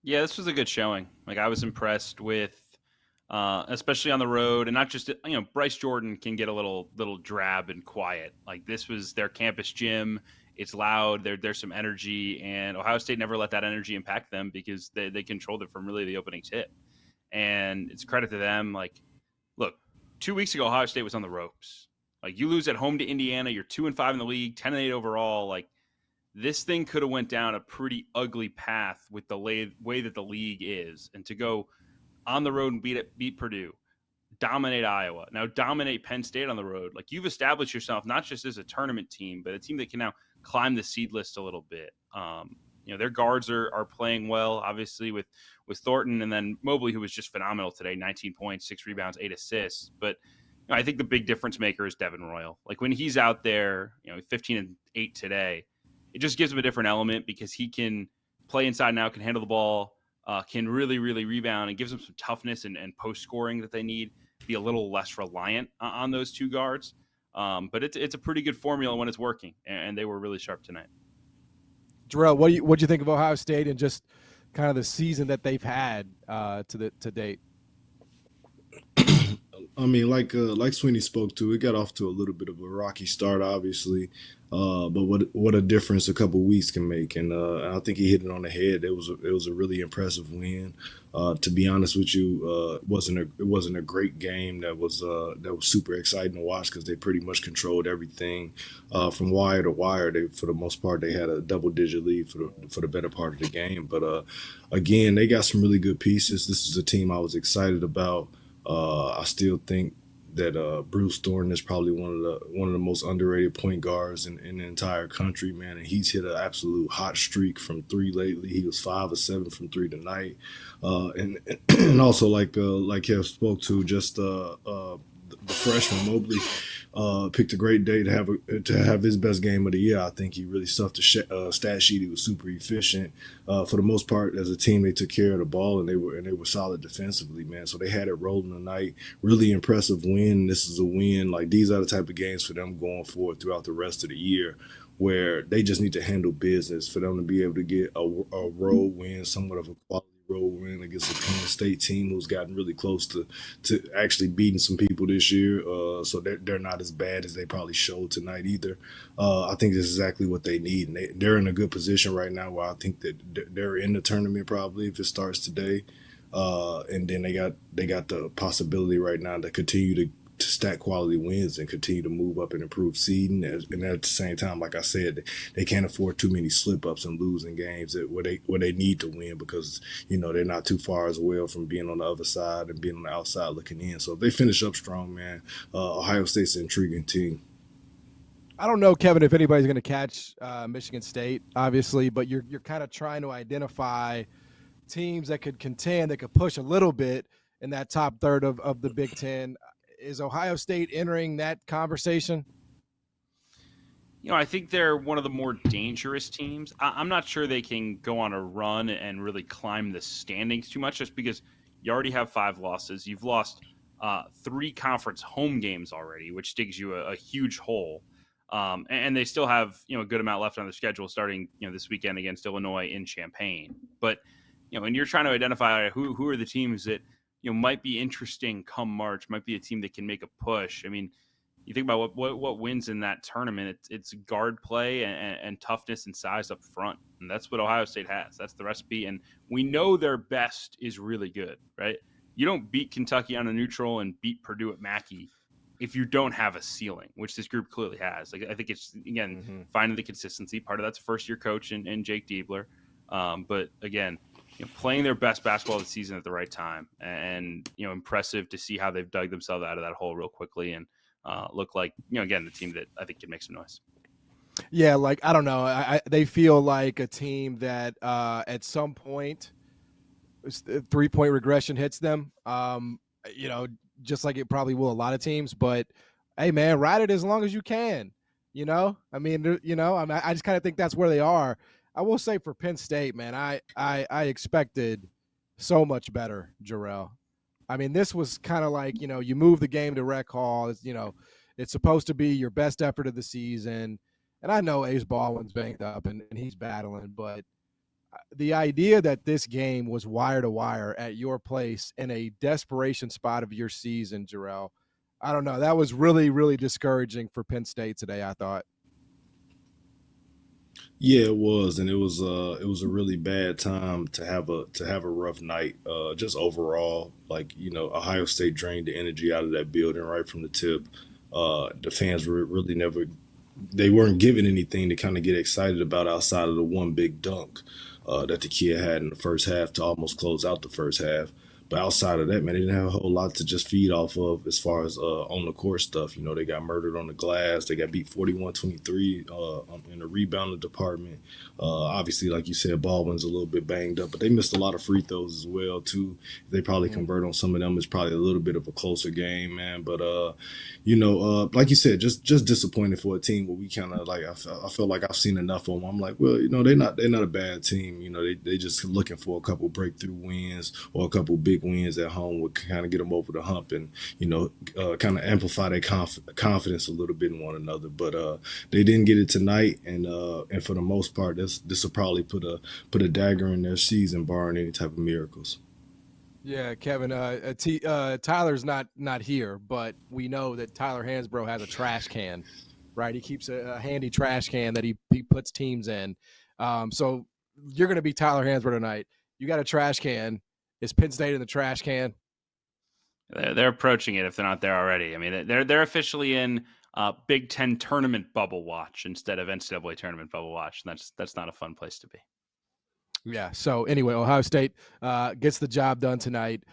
Yeah, this was a good showing. Like I was impressed with, especially on the road, and not just Bryce Jordan can get a little drab and quiet. Like this was their campus gym. It's loud. There's some energy, and Ohio State never let that energy impact them because they controlled it from really the opening tip. And it's credit to them. Like, look, 2 weeks ago Ohio State was on the ropes. Like you lose at home to Indiana, you're 2-5 in the league, 10-8 overall. Like this thing could have went down a pretty ugly path with the way that the league is, and to go on the road and beat Purdue, dominate Iowa, now dominate Penn State on the road. Like you've established yourself not just as a tournament team, but a team that can now climb the seed list a little bit. Their guards are playing well, obviously with Thornton, and then Mobley, who was just phenomenal today, 19 points, 6 rebounds, 8 assists. But I think the big difference maker is Devin Royal. Like when he's out there, 15-8 today, it just gives him a different element because he can play inside and out, can handle the ball, can really, really rebound, and gives them some toughness and post scoring that they need. Be a little less reliant on those two guards. But it's a pretty good formula when it's working, and they were really sharp tonight. Jarrell, what do you think of Ohio State and just kind of the season that they've had to date? I mean, like Sweeney spoke to, it got off to a little bit of a rocky start, obviously. But what a difference a couple weeks can make, and I think he hit it on the head. It was a really impressive win. To be honest with you, it wasn't a great game that was super exciting to watch because they pretty much controlled everything from wire to wire. They, for the most part, they had a double-digit lead for the better part of the game. But again, they got some really good pieces. This is a team I was excited about. I still think that Bruce Thornton is probably one of the most underrated point guards in the entire country, man. And he's hit an absolute hot streak from three lately. He was 5 of 7 from three tonight, and also like Kev spoke to, just the freshman Mobley picked a great day to have his best game of the year. I think he really stuffed the stat sheet. He was super efficient. For the most part, as a team, they took care of the ball and they were solid defensively, man. So they had it rolling tonight. Really impressive win. This is a win. Like these are the type of games for them going forward throughout the rest of the year, where they just need to handle business for them to be able to get a road win, somewhat of a quality road win against a Penn State team who's gotten really close to actually beating some people this year. So they're not as bad as they probably showed tonight either. I think this is exactly what they need. And they're in a good position right now where I think that they're in the tournament probably if it starts today. And then they got the possibility right now to continue to stack quality wins and continue to move up and improve seeding. And at the same time, like I said, they can't afford too many slip ups and losing games where they need to win because they're not too far as well from being on the other side and being on the outside looking in. So if they finish up strong, man, Ohio State's an intriguing team. I don't know, Kevin, if anybody's going to catch Michigan State, obviously, but you're kind of trying to identify teams that could contend, that could push a little bit in that top third of the Big Ten. Is Ohio State entering that conversation? I think they're one of the more dangerous teams. I'm not sure they can go on a run and really climb the standings too much just because you already have 5 losses. You've lost 3 conference home games already, which digs you a huge hole. And they still have a good amount left on the schedule starting this weekend against Illinois in Champaign. But and you're trying to identify who are the teams that might be interesting come March, might be a team that can make a push. I mean, you think about what wins in that tournament. It's guard play and toughness and size up front, and that's what Ohio State has. That's the recipe, and we know their best is really good, right? You don't beat Kentucky on a neutral and beat Purdue at Mackey if you don't have a ceiling, which this group clearly has. Like I think it's again finding the consistency. Part of that's a first-year coach and Jake Diebler, but again, playing their best basketball of the season at the right time, and impressive to see how they've dug themselves out of that hole real quickly and look like again the team that I think can make some noise. Yeah, like I don't know, they feel like a team that at some point 3-point regression hits them. Just like it probably will a lot of teams. But hey, man, ride it as long as you can. I mean, I just kind of think that's where they are. I will say for Penn State, man, I expected so much better, Jarrell. I mean, this was kind of like, you move the game to rec hall. It's supposed to be your best effort of the season. And I know Ace Baldwin's banged up and he's battling, but the idea that this game was wire to wire at your place in a desperation spot of your season, Jarrell, I don't know. That was really, really discouraging for Penn State today, I thought. Yeah, it was, and it was a really bad time to have a rough night. Just overall, like Ohio State drained the energy out of that building right from the tip. The fans were really never they weren't given anything to kind of get excited about outside of the one big dunk that the kid had in the first half to almost close out the first half. But outside of that, man, they didn't have a whole lot to just feed off of as far as on the court stuff. They got murdered on the glass. They got beat 41-23 in the rebounding department. Obviously, like you said, Baldwin's a little bit banged up, but they missed a lot of free throws as well, too. If they probably convert on some of them, it's probably a little bit of a closer game, man. But, like you said, just disappointed for a team where we kind of like, I feel like I've seen enough of them. I'm like, well, they're not a bad team. They just looking for a couple breakthrough wins or a couple big wins at home would kind of get them over the hump and kind of amplify their confidence a little bit in one another. But they didn't get it tonight, and for the most part, this will probably put a dagger in their season, barring any type of miracles. Yeah, Kevin. Tyler's not here, but we know that Tyler Hansbrough has a trash can, right? He keeps a handy trash can that he puts teams in. So you're going to be Tyler Hansbrough tonight. You got a trash can. Is Penn State in the trash can? They're approaching it if they're not there already. I mean, they're officially in Big Ten tournament bubble watch instead of NCAA tournament bubble watch. And that's not a fun place to be. Yeah. So anyway, Ohio State gets the job done tonight.